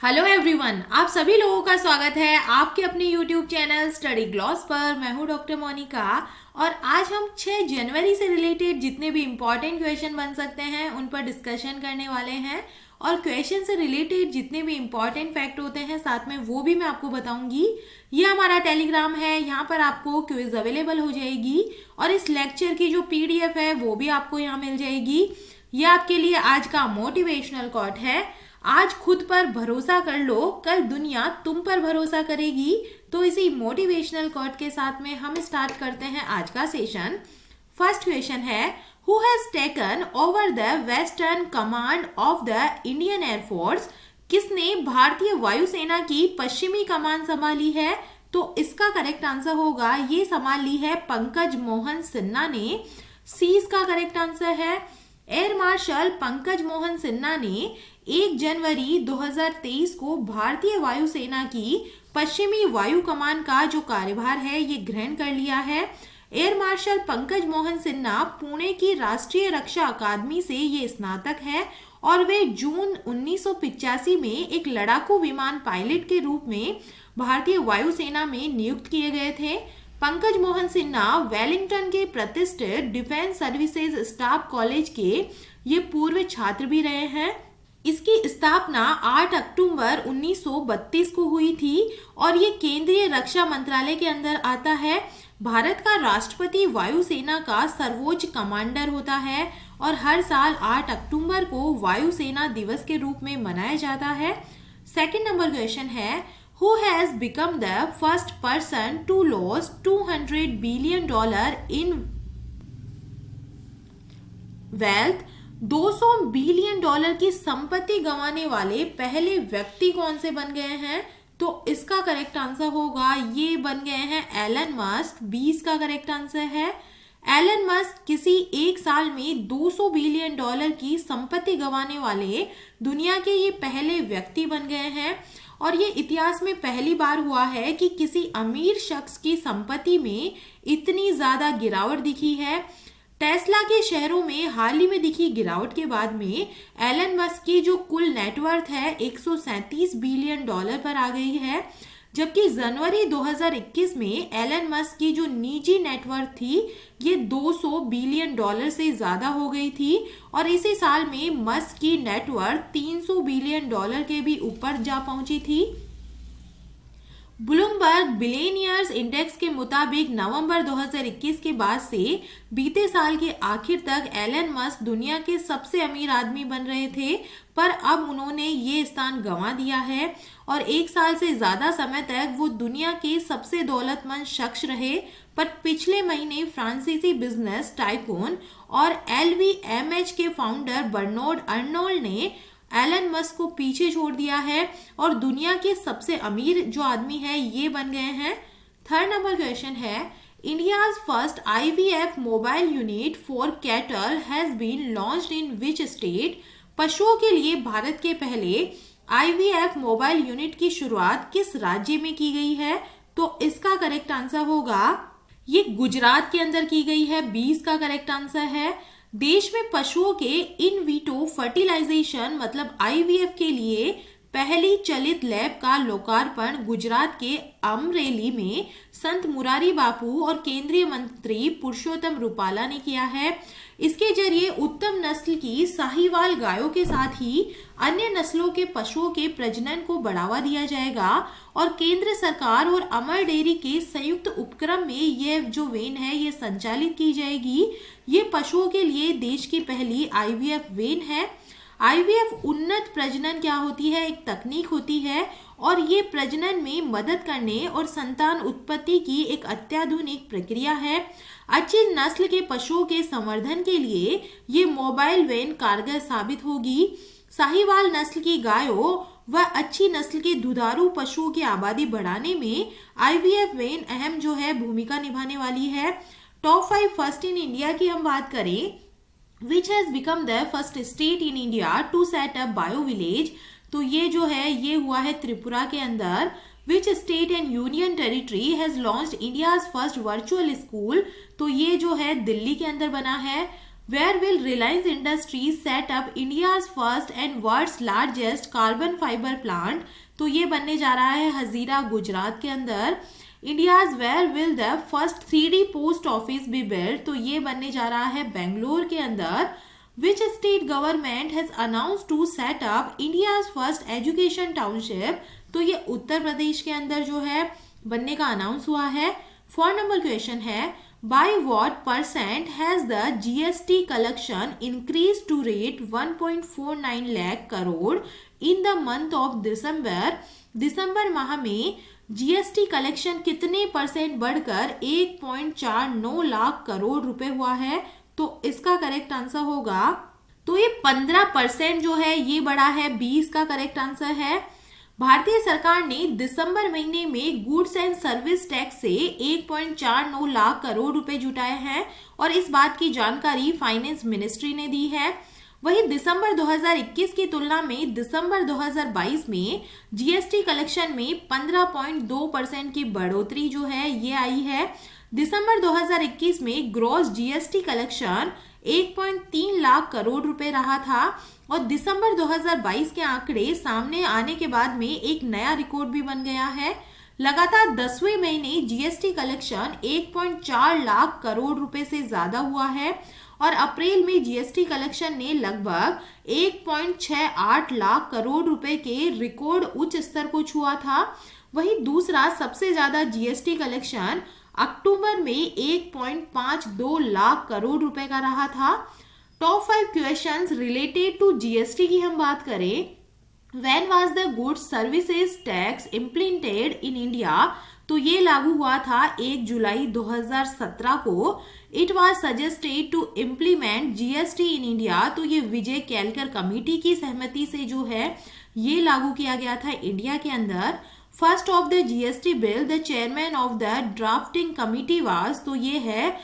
Hello everyone, आप सभी लोगों का स्वागत है आपके अपने यूट्यूब चैनल स्टडी ग्लॉस पर। मैं हूं डॉक्टर मोनिका और आज हम 6 जनवरी से रिलेटेड जितने भी इम्पॉर्टेंट क्वेश्चन बन सकते हैं उन पर डिस्कशन करने वाले हैं और क्वेश्चन से रिलेटेड जितने भी इम्पॉर्टेंट फैक्ट होते हैं साथ में वो भी मैं आपको बताऊंगी। ये हमारा टेलीग्राम है, यहाँ पर आपको क्विज अवेलेबल हो जाएगी और इस लेक्चर की जो पीडीएफ है वो भी आपको यहाँ मिल जाएगी। ये आपके लिए आज का मोटिवेशनल कोट है, आज खुद पर भरोसा कर लो, कल दुनिया तुम पर भरोसा करेगी। तो इसी मोटिवेशनल कोट के साथ में हम स्टार्ट करते हैं आज का सेशन। फर्स्ट क्वेश्चन है, who has taken over the western command of the Indian air force? किसने भारतीय वायुसेना की पश्चिमी कमान संभाली है? तो इसका करेक्ट आंसर होगा, ये संभाली है पंकज मोहन सिन्हा ने। सी इसका करेक्ट आंसर है। एयर मार्शल पंकज मोहन सिन्हा ने 1 जनवरी 2023 को भारतीय वायुसेना की पश्चिमी वायु कमान का जो कार्यभार है ये ग्रहण कर लिया है। एयर मार्शल पंकज मोहन सिन्हा पुणे की राष्ट्रीय रक्षा अकादमी से ये स्नातक है और वे जून 1985 में एक लड़ाकू विमान पायलट के रूप में भारतीय वायुसेना में नियुक्त किए गए थे। पंकज मोहन सिन्हा वेलिंगटन के प्रतिष्ठित डिफेंस सर्विसेज स्टाफ कॉलेज के ये पूर्व छात्र भी रहे हैं। इसकी स्थापना 8 अक्टूबर 1932 को हुई थी और ये केंद्रीय रक्षा मंत्रालय के अंदर आता है। भारत का राष्ट्रपति वायुसेना का सर्वोच्च कमांडर होता है और हर साल 8 अक्टूबर को वायुसेना दिवस के रूप में मनाया जाता है। सेकंड नंबर क्वेश्चन है, Who has become the first person to lose $200 billion in wealth? 200 billion dollar की संपत्ति गंवाने वाले पहले व्यक्ति कौन से बन गए हैं? तो इसका करेक्ट आंसर होगा, ये बन गए हैं एलन मस्क। 20 का करेक्ट आंसर है। एलन मस्क किसी एक साल में 200 बिलियन डॉलर की संपत्ति गंवाने वाले दुनिया के ये पहले व्यक्ति बन गए हैं और ये इतिहास में पहली बार हुआ है कि किसी अमीर शख्स की संपत्ति में इतनी ज्यादा गिरावट दिखी है। टेस्ला के शेयरों में हाल ही में दिखी गिरावट के बाद में एलन मस्क की जो कुल नेटवर्थ है 137 बिलियन डॉलर पर आ गई है, जबकि जनवरी 2021 में एलन मस्क की जो निजी नेटवर्थ थी ये 200 बिलियन डॉलर से ज्यादा हो गई थी और इसी साल में मस्क की नेटवर्थ 300 बिलियन डॉलर के भी ऊपर जा पहुंची थी। ब्लूमबर्ग बिलियनियर्स इंडेक्स के मुताबिक नवंबर 2021 के बाद से बीते साल के आखिर तक एलन मस्क दुनिया के सबसे अमीर आदमी बन रहे थे, पर अब उन्होंने ये स्थान गंवा दिया है और एक साल से ज्यादा समय तक वो दुनिया के सबसे दौलतमंद शख्स रहे। पर पिछले महीने फ्रांसीसी बिजनेस टाइकून और LVMH के फाउंडर बर्नार्ड अर्नोल्ड ने एलन मस्क को पीछे छोड़ दिया है और दुनिया के सबसे अमीर जो आदमी है ये बन गए हैं। थर्ड नंबर क्वेश्चन है, India's first IVF mobile unit for cattle has been launched in which state? पशुओं के लिए भारत के पहले IVF मोबाइल यूनिट की शुरुआत किस राज्य में की गई है? तो इसका करेक्ट आंसर होगा, ये गुजरात के अंदर की गई है। 20 का करेक्ट आंसर है। देश में पशुओं के इन विटो फर्टिलाइजेशन मतलब IVF के लिए पहली चलित लैब का लोकार्पण गुजरात के अमरेली में संत मुरारी बापू और केंद्रीय मंत्री पुरुषोत्तम रूपाला ने किया है। इसके जरिए उत्तम नस्ल की साहीवाल गायों के साथ ही अन्य नस्लों के पशुओं के प्रजनन को बढ़ावा दिया जाएगा और केंद्र सरकार और अमर डेयरी के संयुक्त उपक्रम में यह जो वेन है ये संचालित की जाएगी। ये पशुओं के लिए देश की पहली IVF वेन है। IVF उन्नत प्रजनन क्या होती है, एक तकनीक होती है और ये प्रजनन में मदद करने और संतान उत्पत्ति की एक अत्याधुनिक प्रक्रिया है। अच्छी नस्ल के पशुओं के संवर्धन के लिए ये मोबाइल वैन कारगर साबित होगी। साहीवाल नस्ल की गायों व अच्छी नस्ल के दुधारू पशुओं की आबादी बढ़ाने में IVF वैन अहम जो है भूमिका निभाने वाली है। टॉप 5 फर्स्ट इन इंडिया की हम बात करें, which has become the first state in India to set up bio village? तो ये जो है ये हुआ है त्रिपुरा के अंदर। Which state and union territory has launched India's first virtual school? तो ये जो है दिल्ली के अंदर बना है। Where will Reliance Industries set up India's first and world's largest carbon fiber plant? तो ये बनने जा रहा है हजीरा गुजरात के अंदर। India's where will the first 3D post office be built? तो ये बनने जा रहा है बेंगलोर के अंदर। Which state government has announce to set up India's first education township? तो ये उत्तर प्रदेश के अंदर जो है बनने का अनाउंस हुआ है। 4 नंबर क्वेश्चन है by what percent has the GST collection increased to rate 1.49 lakh crore in the month of December? दिसंबर माह में जीएसटी कलेक्शन कितने परसेंट बढ़कर 1.49 लाख करोड़ रुपए हुआ है? तो इसका करेक्ट आंसर होगा, तो ये 15% जो है ये बढ़ा है, 20 का करेक्ट आंसर है। भारतीय सरकार ने दिसंबर महीने में गुड्स एंड सर्विस टैक्स से 1.49 लाख करोड़ रुपए जुटाए हैं और इस बात की जानकारी फाइनेंस मिनिस्ट्री ने दी है। वहीं दिसंबर 2021 की तुलना में दिसंबर 2022 में जीएसटी कलेक्शन में 15.2% की बढ़ोतरी जो है ये आई है। दिसंबर 2021 में gross GST collection 1.3 lakh crore रुपए रहा था और दिसंबर 2022 के आंकड़े सामने आने के बाद में एक नया रिकॉर्ड भी बन गया है। लगातार 10वें महीने जीएसटी कलेक्शन 1.4 लाख करोड़ रुपए से ज्यादा हुआ है और अप्रैल में जीएसटी कलेक्शन ने लगभग 1.68 लाख करोड़ रुपए के रिकॉर्ड उच्च स्तर को छुआ था। वहीं दूसरा सबसे ज्यादा जीएसटी कलेक्शन अक्टूबर में 1.52 लाख करोड़ रुपए का रहा था। Top 5 questions related to GST की हम बात करें, when was the goods services tax implemented in India? तो ये लागू हुआ था 1 जुलाई 2017 को। It was suggested to implement GST in India, तो ये विजय केलकर कमेटी की सहमति से जो है ये लागू किया गया था इंडिया के अंदर। First of the GST bill, the chairman of the drafting committee was, तो ये है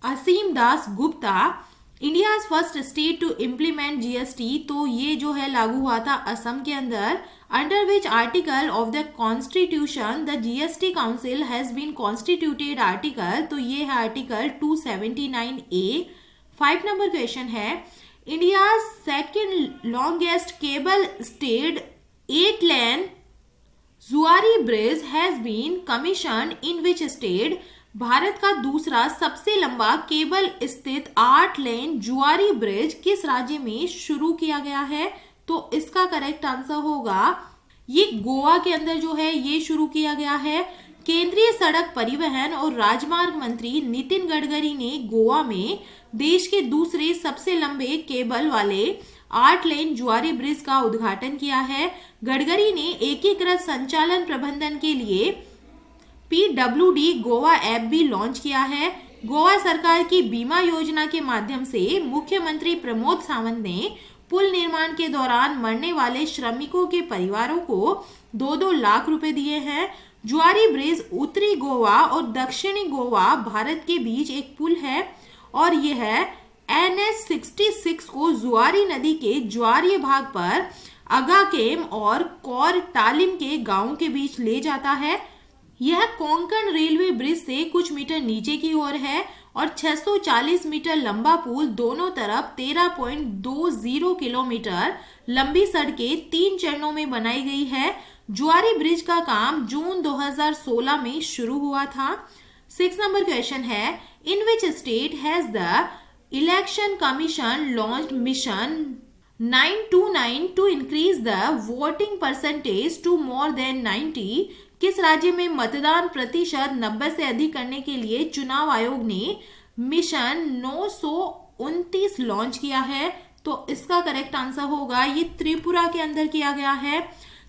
Asim Das Gupta. India first state to implement GST, तो ये जो है लागू हुआ था असम के अंदर। Under which article of the constitution the GST council has been constituted article? तो ये है आर्टिकल 279A। 5 नंबर क्वेश्चन है, India second longest cable stayed 8 lane Zuari bridge has been commission in which state? Bharat का दूसरा सबसे लंबा केबल स्थित 8 lane Zuari bridge किस राज्य में शुरू किया गया है? तो इसका करेक्ट आंसर होगा, ये गोवा के अंदर जो है ये शुरू किया गया है। केंद्रीय सड़क परिवहन और राजमार्ग मंत्री नितिन गडकरी ने गोवा में देश के दूसरे सबसे लंबे केबल वाले 8 लेन जुआरी ब्रिज का उद्घाटन किया है। गडकरी ने एकीकृत संचालन प्रबंधन के लिए PWD गोवा ऐप भी लॉन्च किया है। गोवा सरकार की बीमा योजना के माध्यम से मुख्यमंत्री प्रमोद सावंत ने पुल निर्माण के दौरान मरने वाले श्रमिकों के परिवारों को 2-2 लाख रुपए दिए हैं। जुआरी ब्रिज उत्तरी गोवा और दक्षिणी गोवा भारत के बीच एक पुल है और यह NH 66 को जुआरी नदी के ज्वारीय भाग पर अगाकेम और कौर तालिम के गांव के बीच ले जाता है। यह कोंकण रेलवे ब्रिज से कुछ मीटर नीचे की ओर है और 640 मीटर लंबा पुल दोनों तरफ 13.20 किलोमीटर लंबी सड़कें 3 चरणों में बनाई गई है। जुआरी ब्रिज का काम जून 2016 में शुरू हुआ था। 6 नंबर क्वेश्चन है, in which state has the election commission launched mission 929 to increase the voting percentage to more than 90? किस राज्य में मतदान प्रतिशत 90 से अधिक करने के लिए चुनाव आयोग ने मिशन 929 लॉन्च किया है? तो इसका करेक्ट आंसर होगा, ये त्रिपुरा के अंदर किया गया है।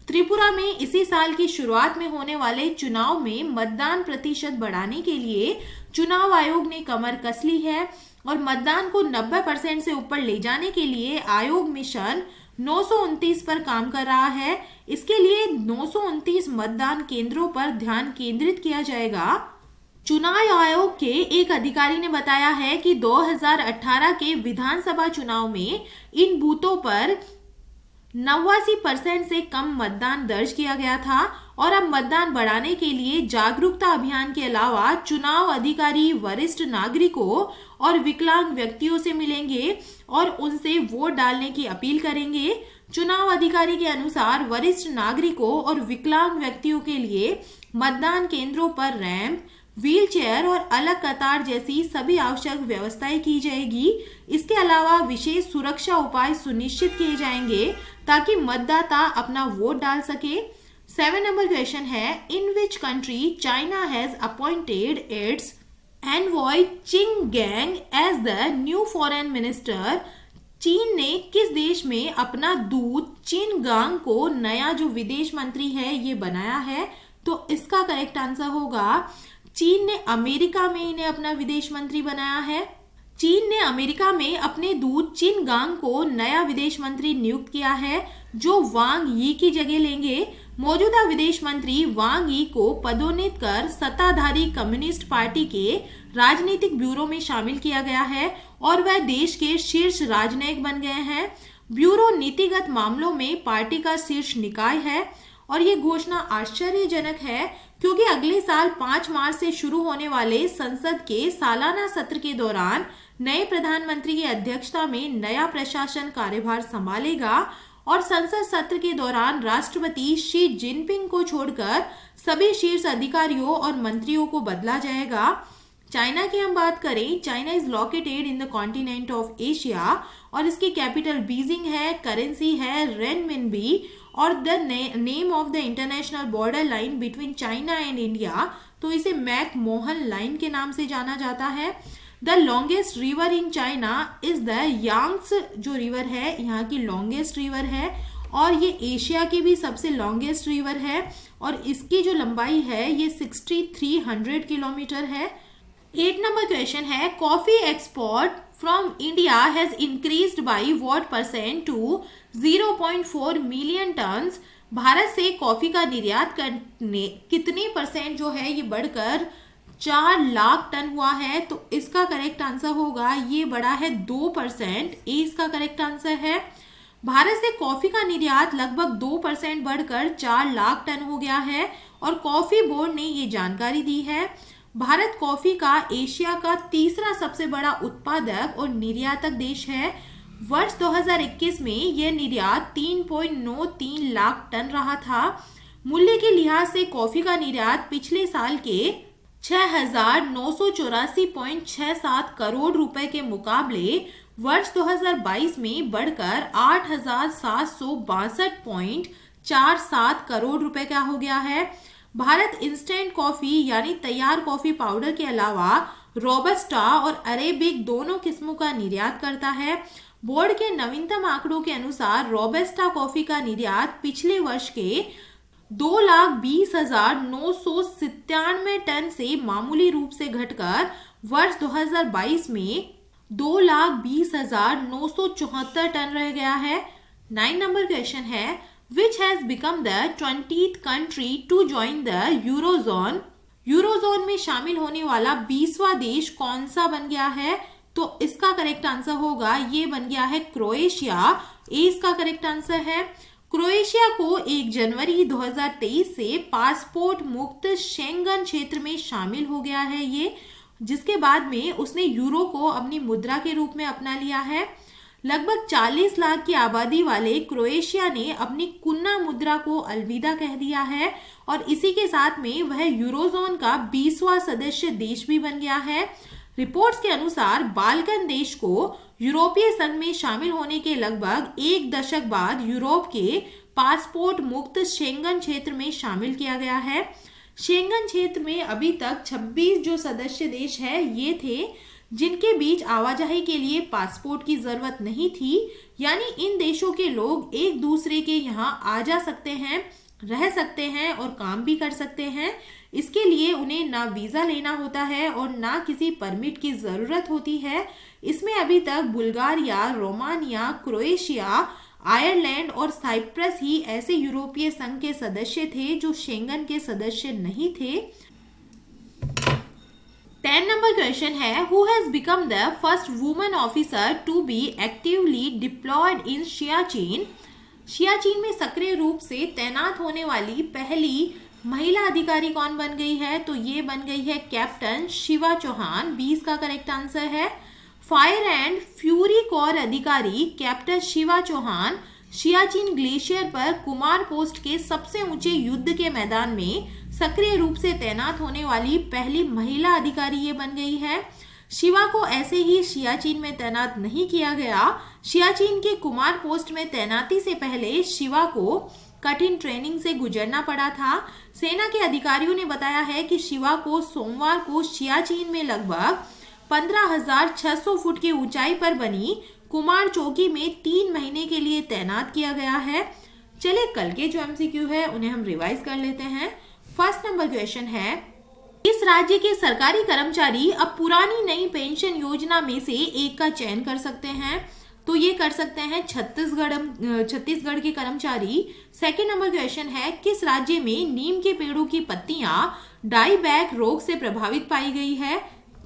त्रिपुरा में इसी साल की शुरुआत में होने वाले चुनाव में मतदान प्रतिशत बढ़ाने के लिए चुनाव आयोग ने कमर कस ली है और मतदान को 90% से ऊपर ले जाने के लिए आयोग मिशन 929 पर काम कर रहा है। इसके लिए 929 मतदान केंद्रों पर ध्यान केंद्रित किया जाएगा। चुनाव आयोग के एक अधिकारी ने बताया है कि 2018 के विधानसभा चुनाव में इन बूथों पर 89% से कम मतदान दर्ज किया गया था। और अब मतदान बढ़ाने के लिए जागरूकता अभियान के अलावा चुनाव अधिकारी वरिष्ठ नागरिकों और विकलांग व्यक्तियों से मिलेंगे और उनसे वोट डालने की अपील करेंगे। चुनाव अधिकारी के अनुसार वरिष्ठ नागरिकों और विकलांग व्यक्तियों के लिए मतदान केंद्रों पर रैंप, व्हील चेयर और अलग कतार जैसी सभी आवश्यक व्यवस्थाएं की जाएगी। इसके अलावा विशेष सुरक्षा उपाय सुनिश्चित किए जाएंगे ताकि मतदाता अपना वोट डाल सके। 7 नंबर क्वेश्चन है, in which country China has appointed its envoy चिंग Gang as the new foreign minister. चीन ने किस देश में अपना दूत चिन गांग को नया जो विदेश मंत्री है ये बनाया है? तो इसका करेक्ट आंसर होगा चीन ने अमेरिका में इन्हें अपना विदेश मंत्री बनाया है। चीन ने अमेरिका में अपने दूत चिन गांग को नया विदेश मंत्री नियुक्त किया है जो वांग यी की जगह लेंगे। मौजूदा विदेश मंत्री वांग यी को पदोन्नत कर सत्ताधारी कम्युनिस्ट पार्टी के राजनीतिक ब्यूरो में शामिल किया गया है और वह देश के शीर्ष राजनयिक बन गए हैं। ब्यूरो नीतिगत मामलों में पार्टी का शीर्ष निकाय है और ये घोषणा आश्चर्यजनक है क्योंकि अगले साल 5 मार्च से शुरू होने वाले संसद के सालाना सत्र के दौरान नए प्रधानमंत्री की अध्यक्षता में नया प्रशासन कार्यभार संभालेगा और संसद सत्र के दौरान राष्ट्रपति शी जिनपिंग को छोड़कर सभी शीर्ष अधिकारियों और मंत्रियों को बदला जाएगा। चाइना की हम बात करें, China is located in the continent of Asia और इसकी कैपिटल बीजिंग है, करेंसी है रेनमिनबी और the name of the international border line between China and India, तो इसे मैक मोहन लाइन के नाम से जाना जाता है। The longest river in China is the Yangtze river है यहाँ की लॉन्गेस्ट रिवर है और ये एशिया की भी सबसे लॉन्गेस्ट रिवर है और इसकी जो लंबाई है ये 6300 किलोमीटर है। 8 नंबर क्वेश्चन है, coffee export from India has increased by what percent to 0.4 million tons. Bharat से कॉफी का निर्यात करने कितने परसेंट जो है ये बढ़कर 4 लाख टन हुआ है? तो इसका करेक्ट आंसर होगा ये बढ़ा है 2%। ए इसका करेक्ट आंसर है। भारत से कॉफी का निर्यात लगभग 2% बढ़कर 4 लाख टन हो गया है और कॉफी बोर्ड ने ये जानकारी दी है। भारत कॉफी का एशिया का तीसरा सबसे बड़ा उत्पादक और निर्यातक देश है। वर्ष 2021 में यह निर्यात 3.93 लाख टन रहा था। मूल्य के लिहाज से कॉफी का निर्यात पिछले साल के 6,984.67 करोड़ रुपए के मुकाबले वर्ष 2022 में बढ़कर 8,762.47 करोड़ रुपए का हो गया है। भारत इंस्टेंट कॉफी यानी तैयार कॉफी पाउडर के अलावा रोबस्टा और अरेबिक दोनों किस्मों का निर्यात करता है। बोर्ड के नवीनतम आंकड़ों के अनुसार रोबस्टा कॉफी का निर्यात पिछले वर्ष के 2,20,997 टन से मामूली रूप से घटकर वर्ष 2022 में 2,20,974 टन रह गया है। 9 नंबर क्वेश्चन है, which has become the 20th country to join the Eurozone? Eurozone में शामिल होने वाला 20वां देश कौन सा बन गया है? तो इसका करेक्ट आंसर होगा ये बन गया है क्रोएशिया। ए इसका करेक्ट आंसर है। क्रोएशिया को 1 जनवरी 2023 से पासपोर्ट मुक्त शेंगन क्षेत्र में शामिल हो गया है ये, जिसके बाद में उसने यूरो को अपनी मुद्रा के रूप में अपना लिया है। लगभग 40 लाख की आबादी वाले क्रोएशिया ने अपनी कुन्ना मुद्रा को अलविदा कह दिया है और इसी के साथ में वह यूरोजोन का 20वां सदस्य देश भी बन गया है। रिपोर्ट्स के अनुसार बाल्कन देश को यूरोपीय संघ में शामिल होने के लगभग 1 दशक बाद यूरोप के पासपोर्ट मुक्त शेंगन क्षेत्र में शामिल किया गया है। शेंगन क्षेत्र में अभी तक 26 जो सदस्य देश है ये थे जिनके बीच आवाजाही के लिए पासपोर्ट की जरूरत नहीं थी, यानी इन देशों के लोग एक दूसरे के यहाँ आ जा सकते हैं, रह सकते हैं और काम भी कर सकते हैं। इसके लिए उन्हें ना वीजा लेना होता है और ना किसी परमिट की जरूरत होती है। इसमें अभी तक बुल्गारिया, रोमानिया, क्रोएशिया, आयरलैंड और साइप्रस ही ऐसे यूरोपीय संघ के सदस्य थे जो शेंगन के सदस्य नहीं थे। 10 नंबर क्वेश्चन है, who has become the first woman officer to be actively deployed in Siachen? Siachen में सक्रिय रूप से तैनात होने वाली पहली महिला अधिकारी कौन बन गई है? तो ये बन गई है कैप्टन शिवा चौहान। 20 का करेक्ट आंसर है। फायर एंड फ्यूरी कोर अधिकारी कैप्टन शिवा चौहान सियाचिन ग्लेशियर पर कुमार पोस्ट के सबसे ऊंचे युद्ध के मैदान में सक्रिय रूप से तैनात होने वाली पहली महिला अधिकारी ये बन गई है। शिवा को ऐसे ही सियाचिन में तैनात नहीं किया गया। सियाचिन के कुमार पोस्ट में तैनाती से पहले शिवा को कठिन ट्रेनिंग से गुजरना पड़ा था। सेना के अधिकारियों ने बताया है कि शिवा को सोमवार को सियाचिन में लगभग 15,600 फुट की ऊंचाई पर बनी कुमार चौकी में 3 महीने के लिए तैनात किया गया है। चलिए कल के जो एमसीक्यू है उन्हें हम रिवाइज कर लेते हैं। फर्स्ट नंबर क्वेश्चन है, इस राज्य के सरकारी कर्मचारी अब पुरानी नई पेंशन योजना में से एक का चयन कर सकते हैं? तो ये कर सकते हैं छत्तीसगढ़ के कर्मचारी। सेकेंड नंबर क्वेश्चन है, किस राज्य में नीम के पेड़ों की पत्तियां डाई बैक रोग से प्रभावित पाई गई है?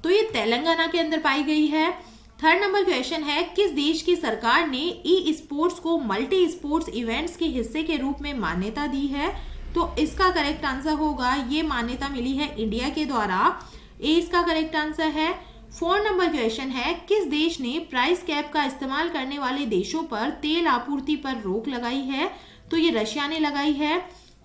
तो ये तेलंगाना के अंदर पाई गई है। थर्ड नंबर क्वेश्चन है, किस देश की सरकार ने ई स्पोर्ट्स को मल्टी स्पोर्ट्स इवेंट्स के हिस्से के रूप में मान्यता दी है? तो इसका करेक्ट आंसर होगा, ये मान्यता मिली है इंडिया के द्वारा। ए इसका करेक्ट आंसर है। 4 नंबर क्वेश्चन है, किस देश ने प्राइस कैप का इस्तेमाल करने वाले देशों पर तेल आपूर्ति पर रोक लगाई है? तो ये रशिया ने लगाई है।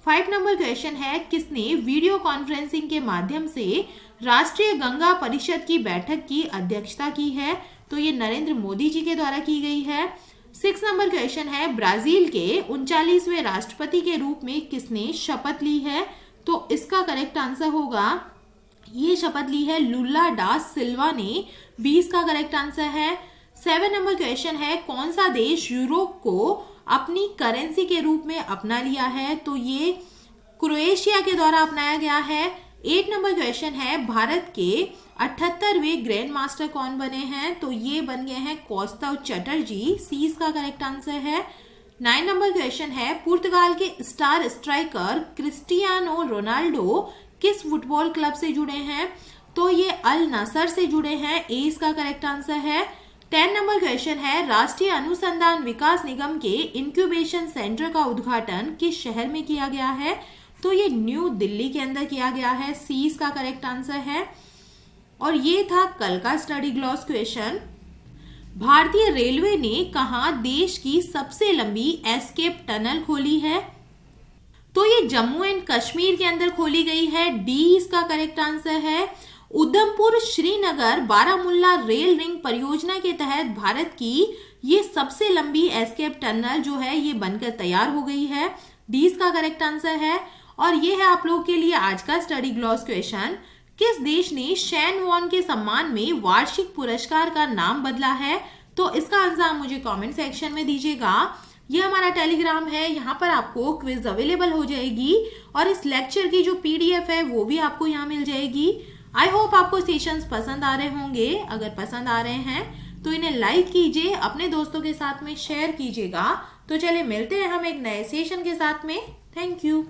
5 नंबर क्वेश्चन है, किसने वीडियो कॉन्फ्रेंसिंग के माध्यम से राष्ट्रीय गंगा परिषद की बैठक की अध्यक्षता की है? तो ये नरेंद्र मोदी जी के द्वारा की गई है। 6 नंबर क्वेश्चन है, ब्राजील के 39वें राष्ट्रपति के रूप में किसने शपथ ली है? तो इसका करेक्ट आंसर होगा, ये शपथ ली है लुला डा सिल्वा ने। 20 का करेक्ट आंसर है। 7 नंबर क्वेश्चन है, कौन सा देश यूरो को अपनी करेंसी के रूप में अपना लिया है? तो ये क्रोएशिया के द्वारा अपनाया गया है। 8 नंबर क्वेश्चन है, भारत के 78वें ग्रैंड मास्टर कौन बने हैं? तो ये बन गए हैं कौस्तव चटर्जी। 30 का करेक्ट आंसर है। 9 नंबर क्वेश्चन है, पुर्तगाल के स्टार स्ट्राइकर क्रिस्टियानो रोनाल्डो किस फुटबॉल क्लब से जुड़े हैं? तो ये अल नसर से जुड़े हैं। ए इसका करेक्ट आंसर है। 10 नंबर क्वेश्चन है, राष्ट्रीय अनुसंधान विकास निगम के इंक्यूबेशन सेंटर का उद्घाटन किस शहर में किया गया है? तो ये न्यू दिल्ली के अंदर किया गया है। सी इसका करेक्ट आंसर है। और ये था कल का स्टडी ग्लॉस क्वेश्चन। भारतीय रेलवे ने कहा देश की सबसे लंबी एस्केप टनल खोली है? तो ये जम्मू एंड कश्मीर के अंदर खोली गई है। डी इसका करेक्ट आंसर है। उधमपुर श्रीनगर बारामुल्ला रेल रिंग परियोजना के तहत भारत की ये सबसे लंबी एस्केप टनल जो है ये बनकर तैयार हो गई है। डी इसका करेक्ट आंसर है। और ये है आप लोगों के लिए आज का स्टडी ग्लॉस क्वेश्चन। किस देश ने शैन वॉन के सम्मान में वार्षिक पुरस्कार का नाम बदला है? तो इसका आंसर आप मुझे कमेंट सेक्शन में दीजिएगा। ये हमारा टेलीग्राम है, यहाँ पर आपको क्विज अवेलेबल हो जाएगी और इस लेक्चर की जो पीडीएफ है वो भी आपको यहाँ मिल जाएगी। आई होप आपको सेशंस पसंद आ रहे होंगे। अगर पसंद आ रहे हैं तो इन्हें लाइक कीजिए, अपने दोस्तों के साथ में शेयर कीजिएगा। तो चलिए मिलते हैं हम एक नए सेशन के साथ में। Thank you.